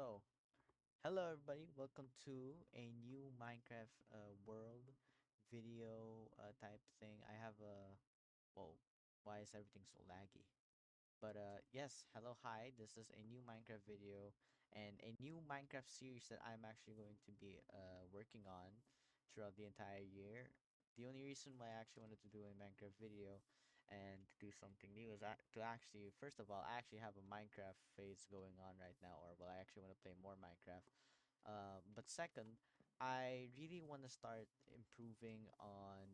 So, hello everybody, welcome to a new Minecraft world video type thing. I have a whoa, why is everything so laggy? But yes, hello, hi. This is a new Minecraft video and a new Minecraft series that I'm actually going to be working on throughout the entire year. The only reason why I actually wanted to do a Minecraft video and to do something new is to actually, first of all, I actually have a Minecraft phase going on right now, or well, I actually want to play more Minecraft. But second, I really want to start improving on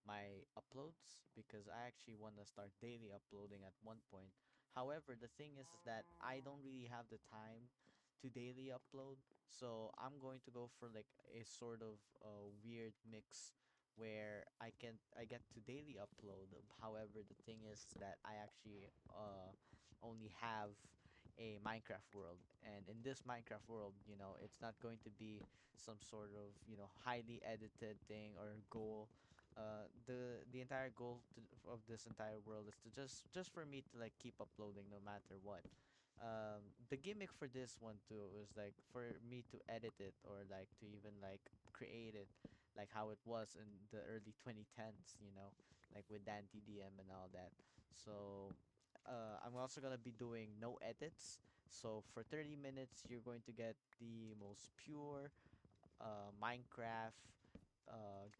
my uploads because I actually want to start daily uploading at one point. However, the thing is that I don't really have the time to daily upload, so I'm going to go for like a sort of weird mix where I get to daily upload. However, the thing is that I actually only have a Minecraft world, and in this Minecraft world, it's not going to be some sort of highly edited thing or goal. The entire goal of this entire world is to just for me to like keep uploading no matter what. The gimmick for this one too was like for me to edit it or like to even like create it like how it was in the early 2010s, like with Dan TDM and all that. So I'm also gonna be doing no edits. So for 30 minutes, you're going to get the most pure Minecraft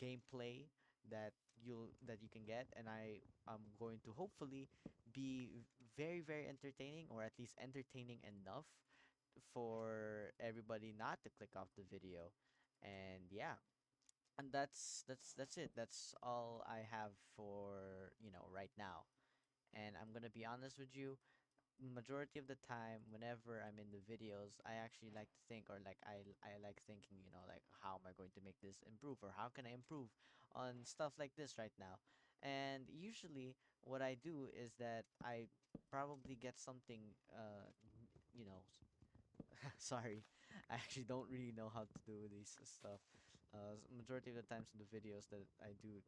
gameplay that you can get, and I'm going to hopefully be very entertaining, or at least entertaining enough for everybody not to click off the video. And yeah, and that's it. That's all I have for right now. And I'm gonna be honest with you, majority of the time whenever I'm in the videos, I actually like to think, or like I like thinking, like how am I going to make this improve, or how can I improve on stuff like this right now. And usually what I do is that I probably get something you know sorry, I actually don't really know how to do these stuff. Majority of the times in the videos that I do,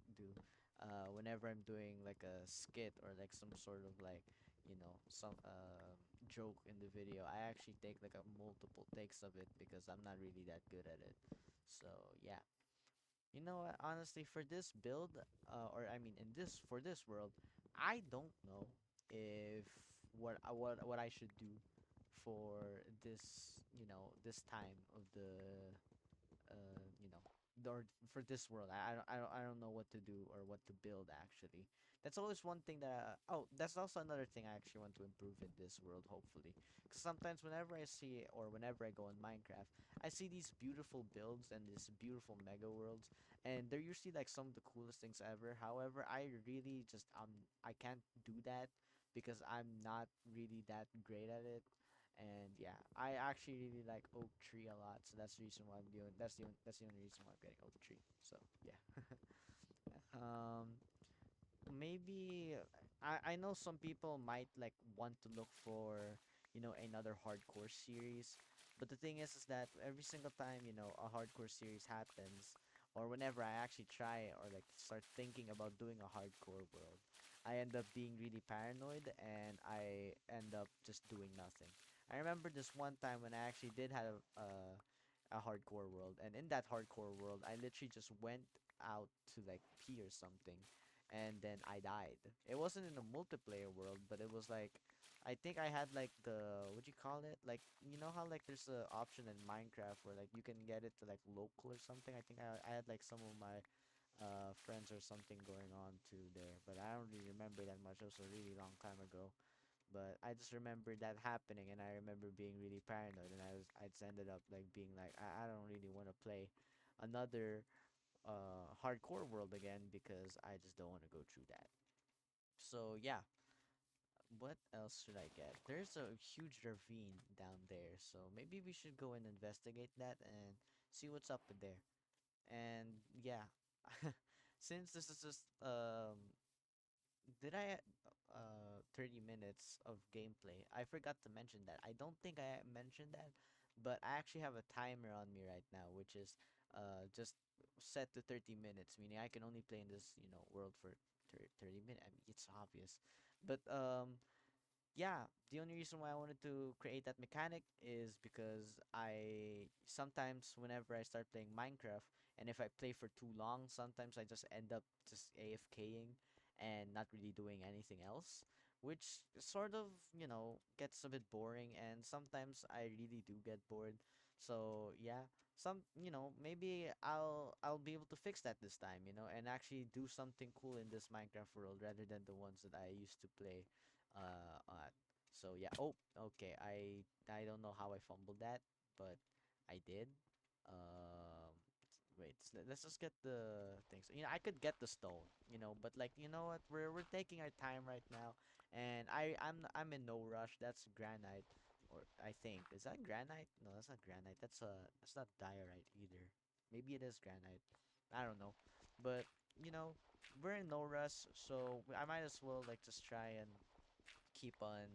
whenever I'm doing like a skit or like some sort of like, some joke in the video, I actually take like a multiple takes of it because I'm not really that good at it. So yeah. You know what? Honestly, for this build, or I mean, in this for this world, I don't know if what I should do for this, this time of the you know, or for this world. I don't know what to do or what to build actually. That's always one thing that oh, that's also another thing I actually want to improve in this world, hopefully. Because sometimes whenever I see or whenever I go in Minecraft, I see these beautiful builds and these beautiful mega worlds, and they're usually like some of the coolest things ever. However, I really just I can't do that because I'm not really that great at it. And yeah, I actually really like oak tree a lot, so that's the reason why I'm doing. That's the only reason why I'm getting oak tree. So yeah. um, maybe I know some people might like want to look for another hardcore series, but the thing is that every single time a hardcore series happens, or whenever I actually try or like start thinking about doing a hardcore world, I end up being really paranoid and I end up just doing nothing. I remember this one time when I actually did have a hardcore world, and in that hardcore world I literally just went out to like pee or something, and then I died. It wasn't in a multiplayer world, but it was like, I think I had like the, what do you call it? Like, you know how like there's a option in Minecraft where like you can get it to like local or something? I think I had like some of my friends or something going on to there, but I don't really remember that much. It was a really long time ago. But I just remember that happening, and I remember being really paranoid, and I just ended up like being like, I don't really want to play another hardcore world again because I just don't want to go through that. So yeah, what else should I get? There's a huge ravine down there, so maybe we should go and investigate that and see what's up in there. And yeah, since this is just did I 30 minutes of gameplay? I forgot to mention that. I don't think I mentioned that, but I actually have a timer on me right now, which is just set to 30 minutes, meaning I can only play in this, world for 30 minutes. I mean, it's obvious. But yeah, the only reason why I wanted to create that mechanic is because I sometimes whenever I start playing Minecraft and if I play for too long, sometimes I just end up just AFKing and not really doing anything else, which sort of, gets a bit boring and sometimes I really do get bored. So, yeah, maybe I'll be able to fix that this time, and actually do something cool in this Minecraft world rather than the ones that I used to play at. So yeah. Oh, okay. I don't know how I fumbled that, but I did. Wait. Let's just get the things. I could get the stone. But like, you know what? We're taking our time right now, and I'm in no rush. That's granite, or I think is that granite? No, that's not granite. That's not diorite either. Maybe it is granite. I don't know, but you know we're in no rush, so I might as well like just try and keep on,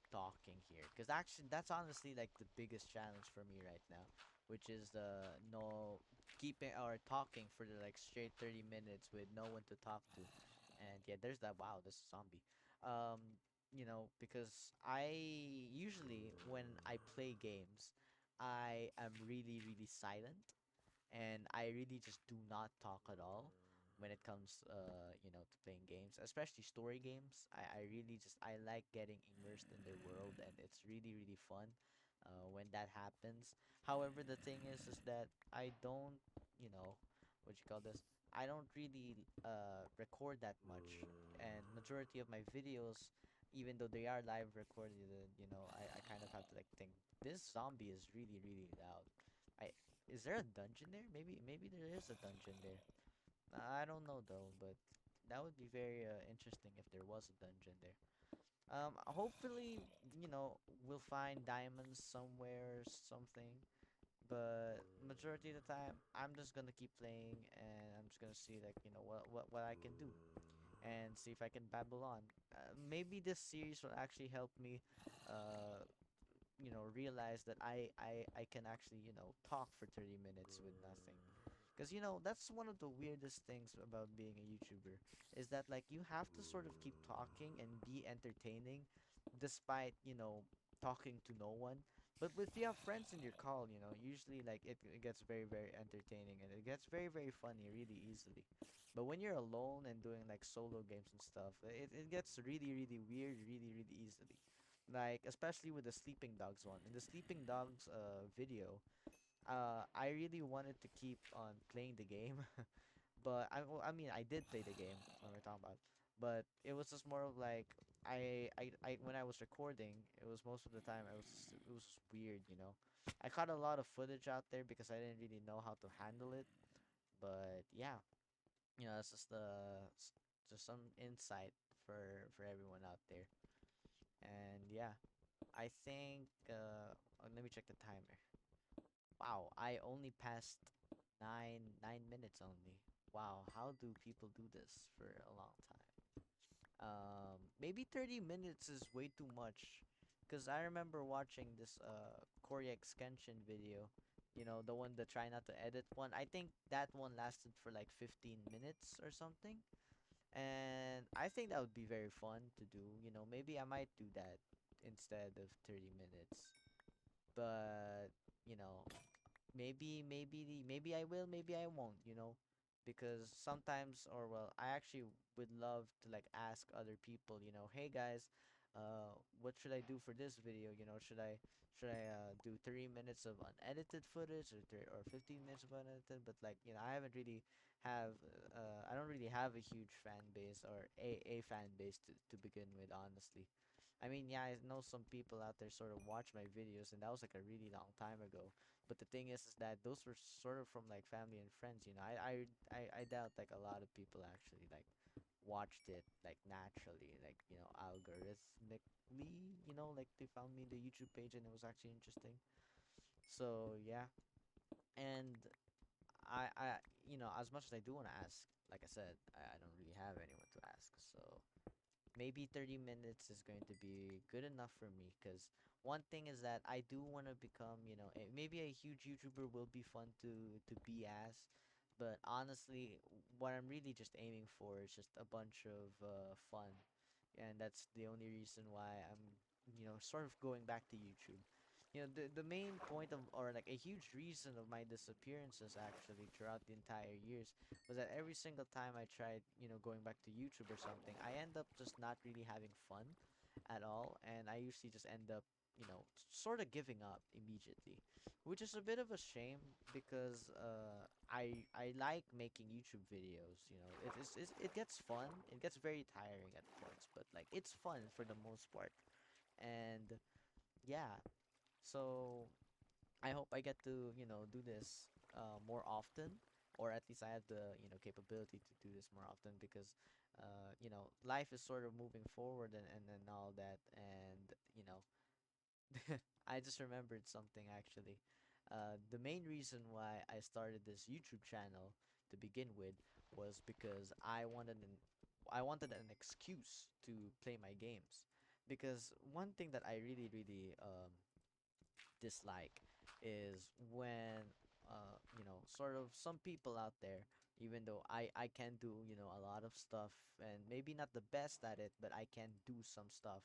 talking here. Because actually, that's honestly like the biggest challenge for me right now, which is the no keeping or talking for the like straight 30 minutes with no one to talk to. And yeah, there's that. Wow, this zombie. Because I usually when I play games, I am really, really silent and I really just do not talk at all when it comes to playing games, especially story games. I really just I like getting immersed in their world and it's really really fun when that happens. However, the thing is that I don't, you know, what you call this? I don't really record that much, and majority of my videos, even though they are live recorded, I kind of have to like think this zombie is really really loud. I Is there a dungeon there? Maybe there is a dungeon there. I don't know though, but that would be very interesting if there was a dungeon there. Hopefully, we'll find diamonds somewhere or something. But majority of the time, I'm just gonna keep playing and I'm just gonna see like what I can do and see if I can babble on. Maybe this series will actually help me uh realize that I can actually talk for 30 minutes with nothing, because that's one of the weirdest things about being a YouTuber, is that like you have to sort of keep talking and be entertaining despite talking to no one. But if you have friends in your call, usually like it gets very very entertaining and it gets very very funny really easily. But when you're alone and doing like solo games and stuff, it gets really really weird really really easily, like especially with the sleeping dogs one. In the sleeping dogs video, I really wanted to keep on playing the game, but well, I mean I did play the game when we're talking about, but it was just more of like I when I was recording, it was most of the time it was just weird, I caught a lot of footage out there because I didn't really know how to handle it, but yeah, it's just some insight for everyone out there, and yeah. I think let me check the timer. Wow, I only passed 9 minutes only. Wow, how do people do this for a long time? Maybe 30 minutes is way too much. Cause I remember watching this Koryak Genshin video. The one that try not to edit one. I think that one lasted for like 15 minutes or something. And I think that would be very fun to do. Maybe I might do that instead of 30 minutes. But you know maybe I will, maybe I won't, because sometimes, or well, I actually would love to like ask other people, hey guys, what should I do for this video? Should I do 3 minutes of unedited footage or 15 minutes of unedited? But like, I haven't really have I don't really have a huge fan base or a fan base to begin with, honestly. I mean, yeah, I know some people out there sort of watch my videos, and that was like a really long time ago. But the thing is that those were sort of from like family and friends. I doubt like a lot of people actually like watched it like naturally, like algorithmically. Like they found me in the YouTube page and it was actually interesting. So yeah, and as much as I do want to ask, like I said, I don't really have anyone to ask. So maybe 30 minutes is going to be good enough for me, because one thing is that I do want to become, maybe a huge YouTuber will be fun to be as, but honestly, what I'm really just aiming for is just a bunch of fun, and that's the only reason why I'm, sort of going back to YouTube. The main point of, or like a huge reason of my disappearances actually throughout the entire years was that every single time I tried, going back to YouTube or something, I end up just not really having fun at all, and I usually just end up, sort of giving up immediately, which is a bit of a shame because I like making YouTube videos. It gets fun. It gets very tiring at points, but like it's fun for the most part. And yeah, so I hope I get to, do this more often, or at least I have the, capability to do this more often because, life is sort of moving forward and all that. And, I just remembered something actually. The main reason why I started this YouTube channel to begin with was because I wanted an excuse to play my games. Because one thing that I really, really dislike is when sort of some people out there, even though I can do, a lot of stuff and maybe not the best at it, but I can do some stuff.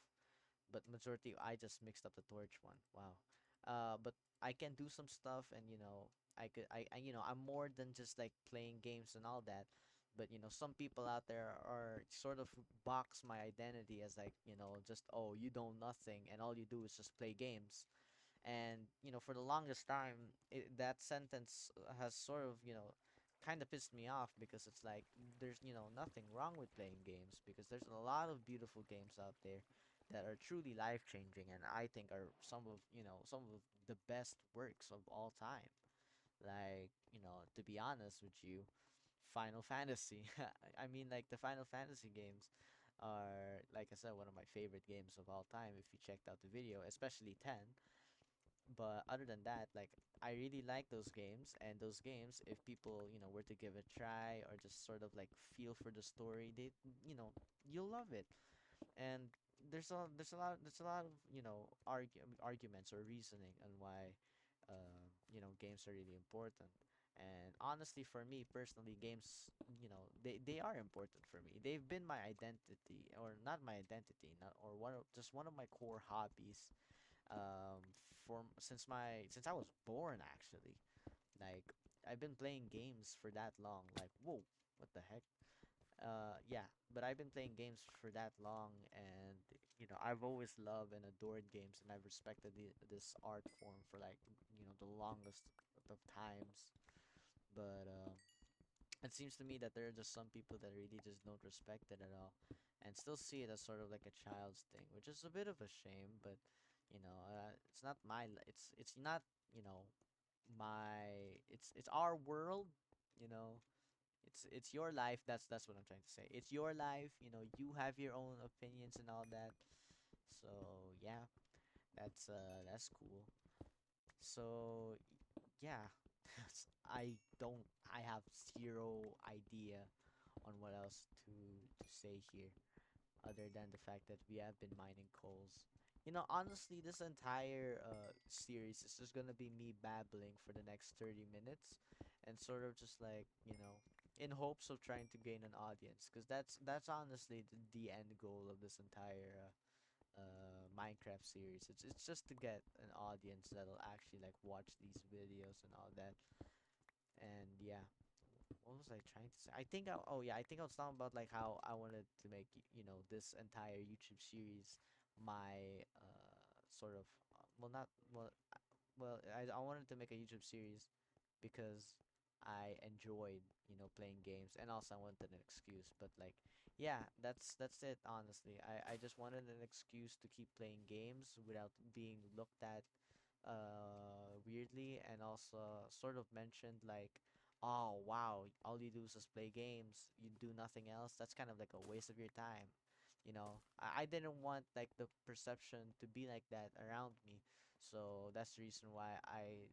But majority I just mixed up the torch one. Wow. But I can do some stuff, and I'm more than just like playing games and all that. But some people out there are sort of box my identity as like, just, oh, you know nothing and all you do is just play games. And for the longest time, that sentence has sort of, kind of pissed me off because it's like there's, nothing wrong with playing games because there's a lot of beautiful games out there that are truly life changing and I think are some of the best works of all time. Like, to be honest with you, Final Fantasy. I mean, like the Final Fantasy games are, like I said, one of my favorite games of all time if you checked out the video, especially 10. But other than that, like I really like those games, and those games, if people, were to give a try or just sort of like feel for the story, you know, you'll love it. And there's a lot of, arguments or reasoning on why, games are really important. And honestly, for me personally, games, they are important for me. They've been my identity, or not my identity, not or just one of my core hobbies for since I was born actually. Like I've been playing games for that long. Like whoa, what the heck? Yeah, but I've been playing games for that long, and I've always loved and adored games, and I've respected this art form for like the longest of times. But it seems to me that there are just some people that really just don't respect it at all, and still see it as sort of like a child's thing, which is a bit of a shame. But it's not it's not my it's our world. You know, it's your life. That's what I'm trying to say. It's your life. You have your own opinions and all that. So yeah, that's cool. So yeah, I have zero idea on what else to say here other than the fact that we have been mining coals. Honestly, this entire series is just gonna be me babbling for the next 30 minutes and sort of just like, in hopes of trying to gain an audience, because that's honestly the end goal of this entire Minecraft series. It's just to get an audience that'll actually like watch these videos and all that. And yeah, what was I trying to say? Oh yeah, I think I was talking about like how I wanted to make this entire YouTube series my sort of well not well I wanted to make a YouTube series because I enjoyed playing games, and also I wanted an excuse. But like yeah, that's it honestly. I just wanted an excuse to keep playing games without being looked at weirdly, and also sort of mentioned like, oh wow, all you do is just play games, you do nothing else. That's kind of like a waste of your time. I didn't want like the perception to be like that around me. So that's the reason why I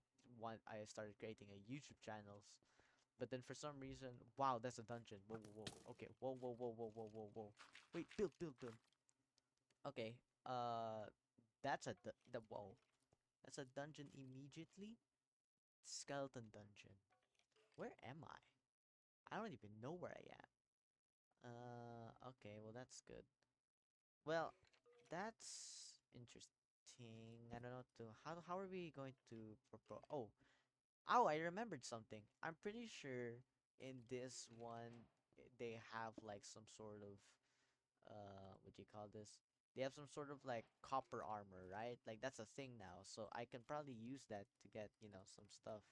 started creating a YouTube channels. But then for some reason, wow, that's a dungeon. Whoa, whoa, whoa. Okay, whoa, whoa, whoa, whoa, whoa, whoa, whoa. Wait, build, build, build. Okay, that's the whoa. That's a dungeon immediately. Skeleton dungeon. Where am I? I don't even know where I am. Okay, well that's good. Well, that's interesting. I don't know to how are we going to propose? Oh, I remembered something. I'm pretty sure in this one they have like some sort of what do you call this? They have some sort of like copper armor, right? Like that's a thing now. So I can probably use that to get, some stuff.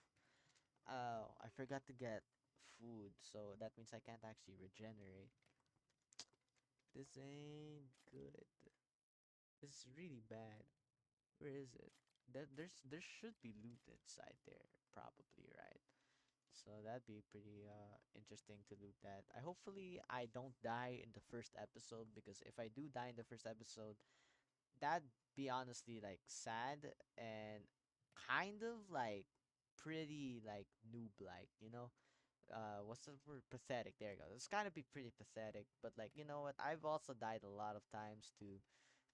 Oh, I forgot to get food, so that means I can't actually regenerate. This ain't good. This is really bad. Where is it? There should be loot inside there, probably, right? So that'd be pretty interesting to loot that. I hopefully I don't die in the first episode, because if I do die in the first episode, that'd be honestly like sad and kind of like pretty like noob like, what's the word? Pathetic. There you go. It's kind of be pretty pathetic, but like, you know what? I've also died a lot of times to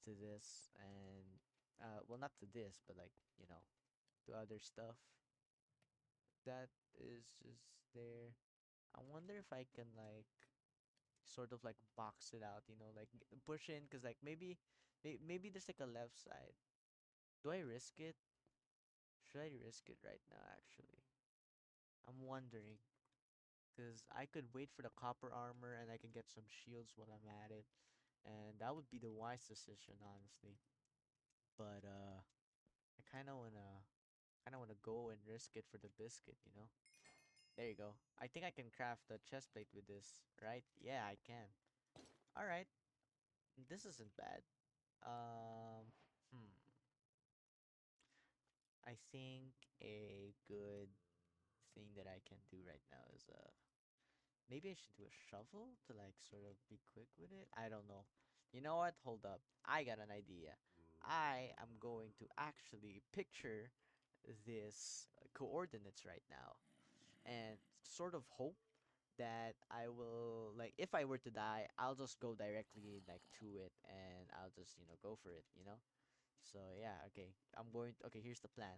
this, and well, not to this, but like, to other stuff that is just there. I wonder if I can like sort of like box it out, like push in, cuz like maybe there's like a left side. Do I risk it? Should I risk it right now actually? I'm wondering, cuz I could wait for the copper armor and I can get some shields while I'm at it, and that would be the wise decision honestly. But I kind of want to go and risk it for the biscuit. There you go. I think I can craft a chest plate with this, right? Yeah, I can. All right. This isn't bad. Um, hmm. I think a good thing that I can do right now is maybe I should do a shovel to like sort of be quick with it. I don't know. You know what? Hold up. I got an idea. I am going to actually picture this coordinates right now and sort of hope that I will, like, if I were to die, I'll just go directly like to it and I'll just, go for it. So yeah, okay. Okay, here's the plan.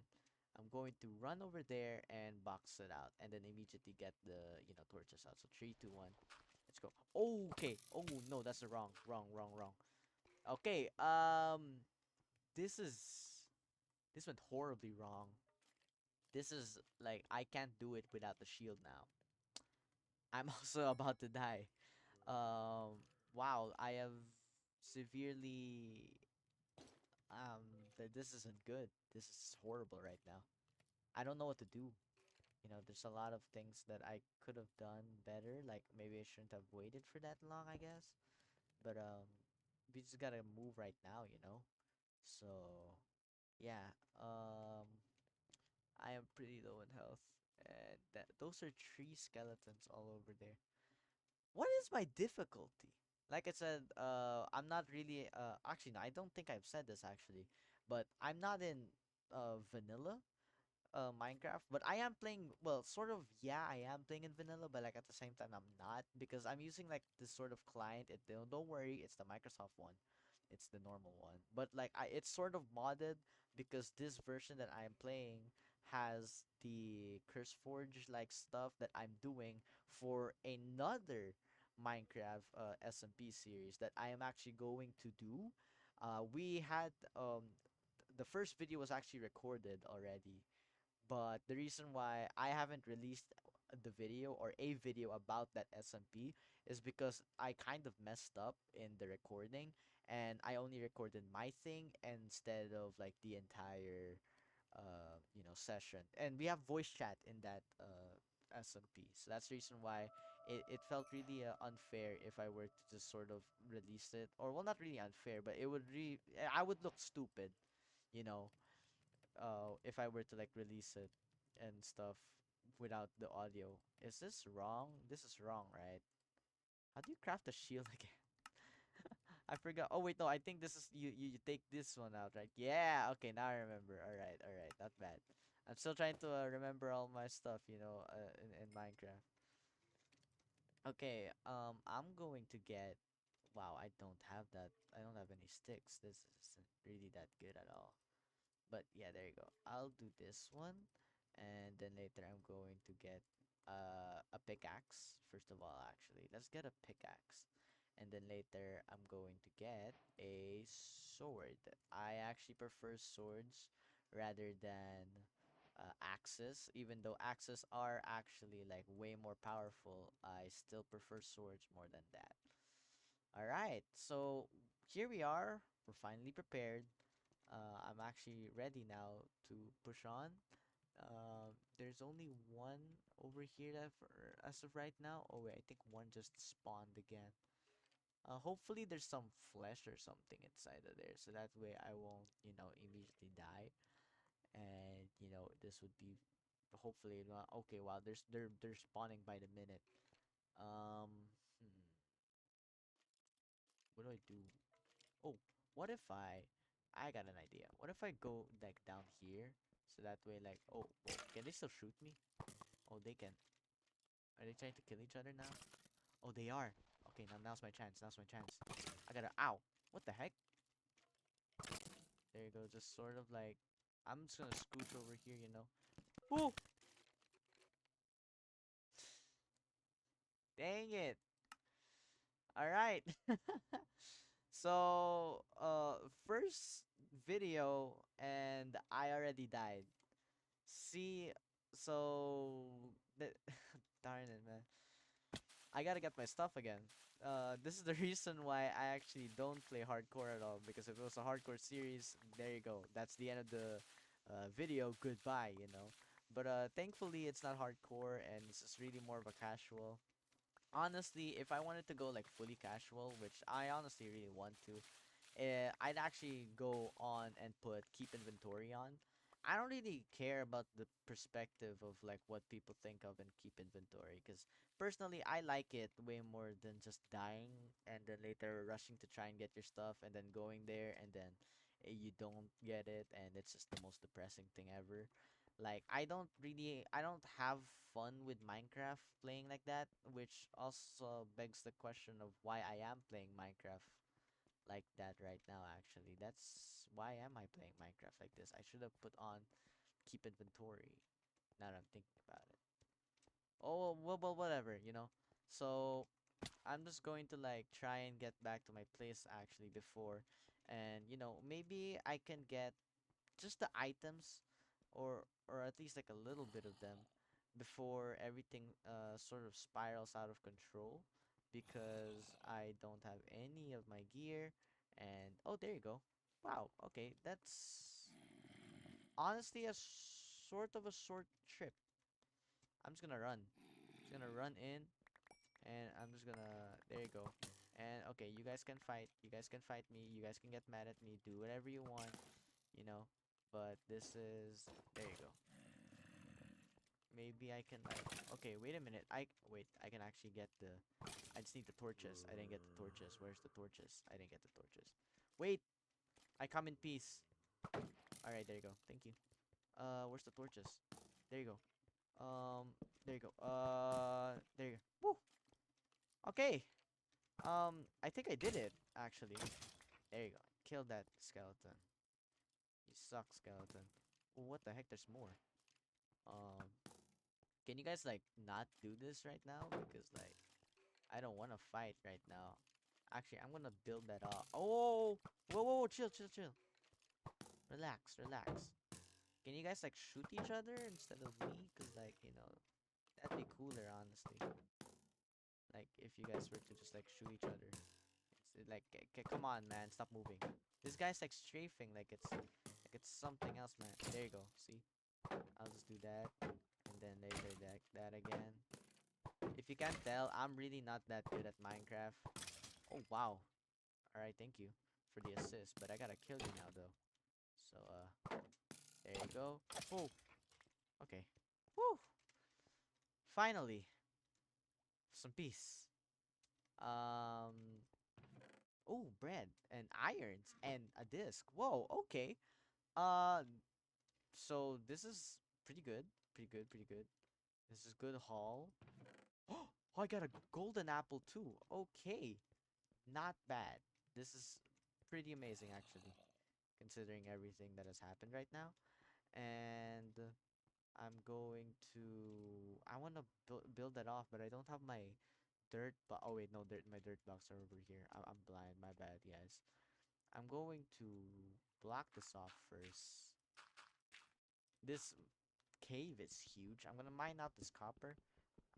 I'm going to run over there and box it out and then immediately get the, torches out. So three, two, one. Let's go. Oh, okay. Oh no, that's the wrong. Okay, this went horribly wrong. This is like I can't do it without the shield now. I'm also about to die. Wow, I have severely this isn't good. This is horrible right now. I don't know what to do. There's a lot of things that I could have done better. Like maybe I shouldn't have waited for that long, I guess. But we just gotta move right now. So yeah, I am pretty low in health, and those are three skeletons all over there. What is my difficulty? Like I said, I'm not really actually no, I don't think I've said this actually, but I'm not in vanilla Minecraft, but I am playing, well, sort of, yeah, I am playing in vanilla, but like at the same time I'm not, because I'm using like this sort of client. Don't worry, it's the Microsoft one. It's the normal one. But like it's sort of modded, because this version that I am playing has the CurseForge like stuff that I'm doing for another Minecraft SMP series that I am actually going to do. We had the first video was actually recorded already, but the reason why I haven't released the video or a video about that SMP is because I kind of messed up in the recording, and I only recorded my thing instead of like the entire session. And we have voice chat in that SMP. So that's the reason why it felt really unfair if I were to just sort of release it. Or well, not really unfair, but I would look stupid, you know if I were to like release it and stuff without the audio. Is this wrong? This is wrong, right? How do you craft a shield again? I forgot. Oh wait, no, I think this is you take this one out, right? Yeah, okay, now I remember. All right, not bad. I'm still trying to remember all my stuff, in Minecraft. Okay, I'm going to get. Wow, I don't have that. I don't have any sticks. This isn't really that good at all. But yeah, there you go. I'll do this one, and then later I'm going to get a pickaxe. First of all, actually, let's get a pickaxe, and then later I'm going to get a sword. I actually prefer swords rather than axes. Even though axes are actually like way more powerful, I still prefer swords more than that. All right, so here we are. We're finally prepared. I'm actually ready now to push on. There's only one over here that as of right now. Oh wait, I think one just spawned again. Hopefully there's some flesh or something inside of there, so that way I won't, immediately die. And this would be hopefully not okay. Wow, they're spawning by the minute. Um, hmm, what do I do? Oh, what if I got an idea. What if I go like down here, so that way like oh, can they still shoot me? Oh, they can. Are they trying to kill each other now? Oh, they are. Okay, now's my chance. Now's my chance. I gotta. Ow! What the heck? There you go. Just sort of like. I'm just gonna scooch over here. Ooh! Dang it! All right. So, first video, and I already died. See, so the darn it, man. I gotta get my stuff again. This is the reason why I actually don't play hardcore at all. Because if it was a hardcore series, there you go. That's the end of the video. Goodbye, you know. But thankfully, it's not hardcore, and it's just really more of a casual. Honestly, if I wanted to go like fully casual, which I honestly really want to, I'd actually go on and put keep inventory on. I don't really care about the perspective of like what people think of and keep inventory, because personally I like it way more than just dying and then later rushing to try and get your stuff and then going there and then you don't get it and it's just the most depressing thing ever. Like I don't have fun with Minecraft playing like that, which also begs the question of why I am playing Minecraft like that right now. Actually, that's why am I playing Minecraft like this? I should have put on keep inventory. Now that I'm thinking about it. Oh well, whatever, you know. So I'm just going to like try and get back to my place actually before, and maybe I can get just the items, or at least like a little bit of them, before everything sort of spirals out of control, because I don't have any of my gear. And oh, there you go. Wow, okay, that's honestly a sort of a short trip. I'm just gonna run. Just gonna run in, and I'm just gonna. There you go. And okay, you guys can fight. You guys can fight me. You guys can get mad at me. Do whatever you want, you know. But this is. There you go. Maybe I can like. Okay, wait a minute. Wait. I can actually get the. I just need the torches. I didn't get the torches. Where's the torches? I didn't get the torches. Wait. I come in peace. All right. There you go. Thank you. Where's the torches? There you go. There you go. There you go. Woo. Okay. I think I did it actually. There you go. Kill that skeleton. You suck, skeleton. Oh, what the heck? There's more. Um, can you guys like not do this right now? Because like I don't want to fight right now. Actually, I'm gonna build that up. Oh, whoa, chill, chill, chill. Relax, relax. Can you guys like shoot each other instead of me? Cause like that'd be cooler, honestly. Like if you guys were to just like shoot each other. Like, come on, man, stop moving. This guy's like strafing like it's something else, man. There you go. See, I'll just do that, and then later that again. If you can't tell, I'm really not that good at Minecraft. Oh wow. All right, thank you for the assist, but I gotta kill you now though. So there you go. Oh, okay. Woo! Finally, some peace. Um. Oh, bread and irons and a disc. Whoa. Okay. Uh, So this is pretty good. Pretty good, pretty good. This is good haul. Oh, I got a golden apple too. Okay. Not bad. This is pretty amazing actually, considering everything that has happened right now. And I want to build that off, but I don't have my dirt, but oh wait, no dirt. My dirt blocks are over here. I'm blind. My bad, guys. I'm going to block this off first. This cave is huge. I'm gonna mine out this copper.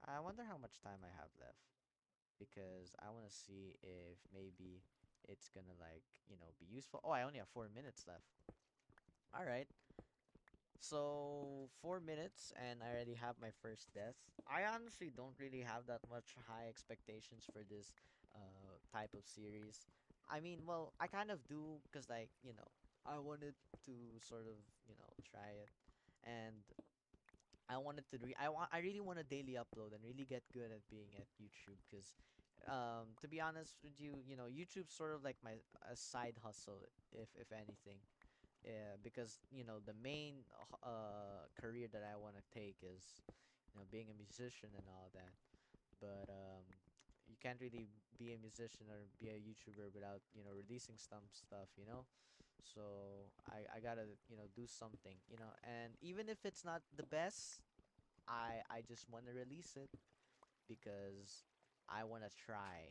I wonder how much time I have left because I want to see if maybe it's gonna like be useful. Oh, I only have 4 minutes left. All right. So 4 minutes, and I already have my first death. I honestly don't really have that much high expectations for this type of series. I mean, well, I kind of do because like I wanted to sort of try it, and I really want to daily upload and really get good at being at YouTube because to be honest with you, YouTube's sort of like my a side hustle if anything. Yeah, because the main career that I want to take is being a musician and all that. But you can't really be a musician or be a YouTuber without releasing some stuff, So I gotta do something, and even if it's not the best, I just want to release it because I want to try.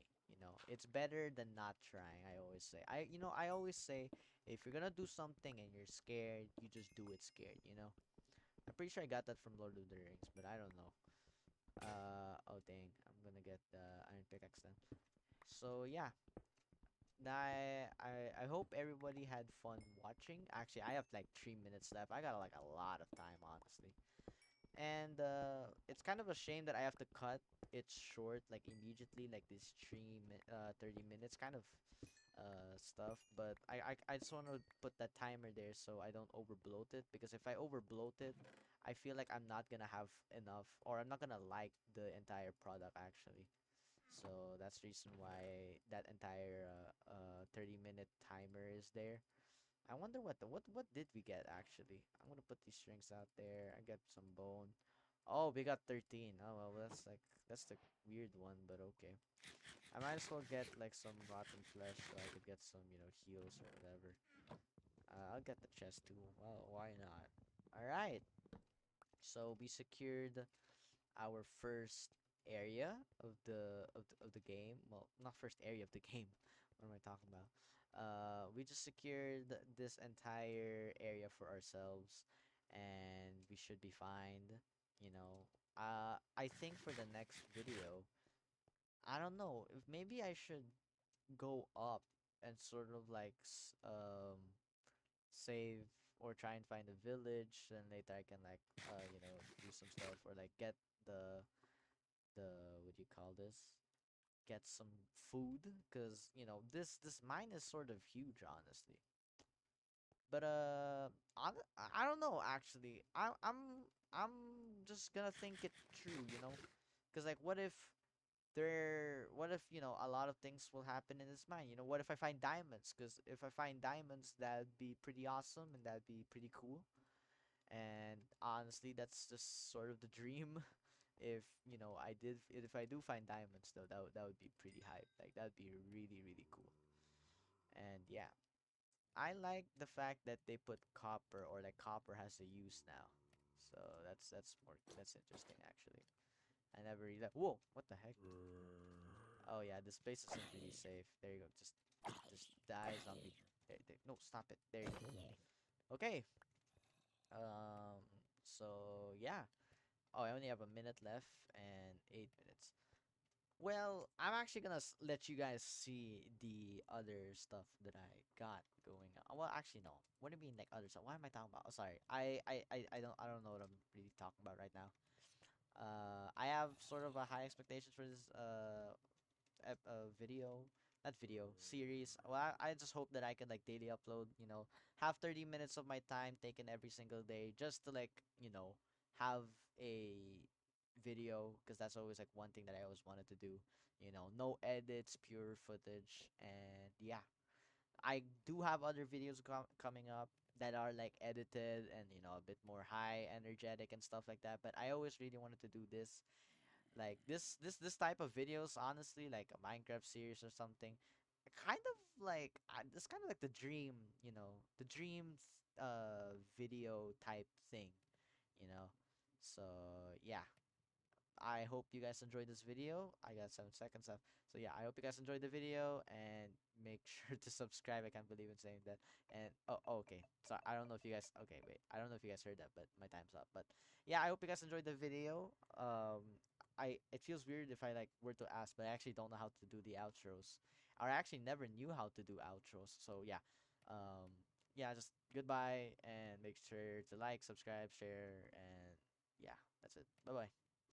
It's better than not trying. I always say. I always say if you're gonna do something and you're scared, you just do it scared. I'm pretty sure I got that from Lord of the Rings, but I don't know. Oh dang, I'm gonna get the iron pickaxe then. So yeah, I hope everybody had fun watching. Actually, I have like 3 minutes left. I got like a lot of time, honestly. And it's kind of a shame that I have to cut it short like immediately, like this 30 minutes kind of stuff. But I just want to put that timer there so I don't over bloat it, because if I over bloat it, I feel like I'm not gonna have enough, or I'm not gonna like the entire product actually. So that's the reason why that entire 30-minute timer is there. I wonder what did we get actually. I'm gonna put these strings out there. I get some bone. Oh, we got 13. Oh well, that's the weird one, but okay. I might as well get like some rotten flesh so I could get some heals or whatever. I'll get the chest too. Well, why not? All right. So we secured our first area of the game. Well, not first area of the game. What am I talking about? We just secured this entire area for ourselves, and we should be fine. You know. I think for the next video, I don't know if maybe I should go up and sort of like save or try and find a village, and later I can like do some stuff or like get the the what do you call this? Get some food, because this mine is sort of huge, honestly. But I don't know actually. I'm just gonna think it through, because like what if a lot of things will happen in this mine? What if I find diamonds? Because if I find diamonds, that'd be pretty awesome and that'd be pretty cool. And honestly, that's just sort of the dream. If I do find diamonds though, that would be pretty hype. Like that'd be really really cool. And yeah, I like the fact that they put copper, or like copper has a use now. So that's interesting actually. I never really. Whoa, what the heck? Oh yeah, this place isn't really safe. There you go. Just die, zombie. There. No, stop it. There you go. Okay. So yeah. Oh, I only have a minute left and 8 minutes. Well, I'm actually gonna let you guys see the other stuff that I got going on. Well, actually, no. What do you mean, like other stuff? What am I talking about? Oh, sorry. I don't know what I'm really talking about right now. I have sort of a high expectations for this video, not video, series. Well, I just hope that I can like daily upload, have 30 minutes of my time taken every single day just to like, have a video, because that's always like one thing that I always wanted to do. No edits, pure footage, and yeah. I do have other videos coming up that are like edited and a bit more high energetic and stuff like that, but I always really wanted to do this, like this type of videos, honestly, like a Minecraft series or something. Kind of like it's kind of like the dream, the dream video type thing, you know. So yeah, I hope you guys enjoyed this video. I got 7 seconds left. So yeah, I hope you guys enjoyed the video and make sure to subscribe. I can't believe in saying that. And okay. So I don't know if you guys okay, wait. I don't know if you guys heard that, but my time's up. But yeah, I hope you guys enjoyed the video. I it feels weird if I like were to ask, but I actually don't know how to do the outros. Or I actually never knew how to do outros. So yeah. Um yeah, just goodbye and make sure to like, subscribe, share, and yeah, that's it. Bye bye.